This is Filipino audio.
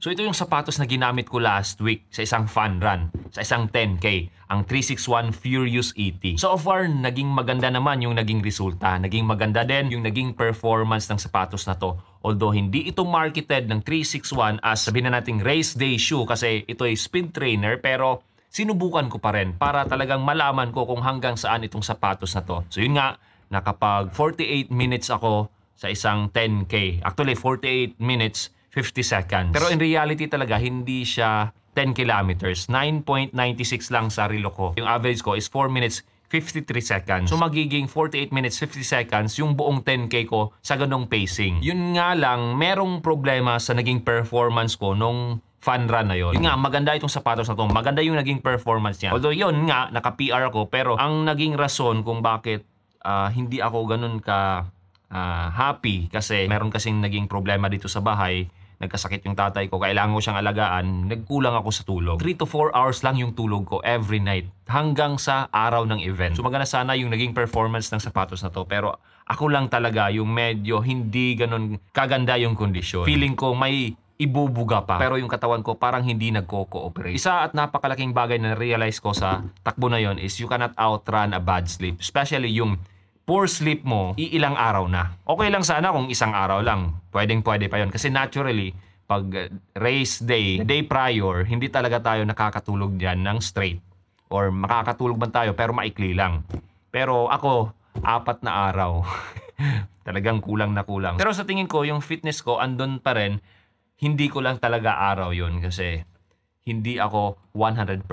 So ito yung sapatos na ginamit ko last week sa isang fun run, sa isang 10K, ang 361 Furious ET. So far, naging maganda naman yung naging resulta. Naging maganda din yung naging performance ng sapatos na to. Although hindi ito marketed ng 361 as sabihin na nating race day shoe kasi ito ay speed trainer, pero sinubukan ko pa rin para talagang malaman ko kung hanggang saan itong sapatos na to. So yun nga, nakapag 48 minutes ako sa isang 10K. Actually, 48 minutes, 50 seconds. Pero in reality talaga, hindi siya 10 kilometers. 9.96 lang sa relo ko. Yung average ko is 4 minutes, 53 seconds. So magiging 48 minutes, 50 seconds yung buong 10K ko sa ganong pacing. Yun nga lang, merong problema sa naging performance ko nung fun run na yun. Yun nga, maganda itong sapatos na to. Maganda yung naging performance niya. Although yun nga, naka-PR ako. Pero ang naging rason kung bakit hindi ako ganun ka happy kasi meron kasing naging problema dito sa bahay. Nagkasakit yung tatay ko, kailangan ko siyang alagaan, nagkulang ako sa tulog. 3 to 4 hours lang yung tulog ko every night hanggang sa araw ng event. So maganda sana yung naging performance ng sapatos na to, pero ako lang talaga yung medyo hindi ganun kaganda yung kondisyon. Feeling ko may ibubuga pa, pero yung katawan ko parang hindi nagko-cooperate. Isa at napakalaking bagay na realize ko sa takbo na yon is you cannot outrun a bad sleep. Especially yung poor sleep mo, iilang araw na. Okay lang sana kung isang araw lang. Pwedeng-pwede pa yon. Kasi naturally, pag race day, day prior, hindi talaga tayo nakakatulog dyan ng straight. Or makakatulog man tayo, pero maikli lang. Pero ako, 4 na araw. Talagang kulang na kulang. Pero sa tingin ko, yung fitness ko, andun pa rin. Hindi ko lang talaga araw yun kasi hindi ako 100%.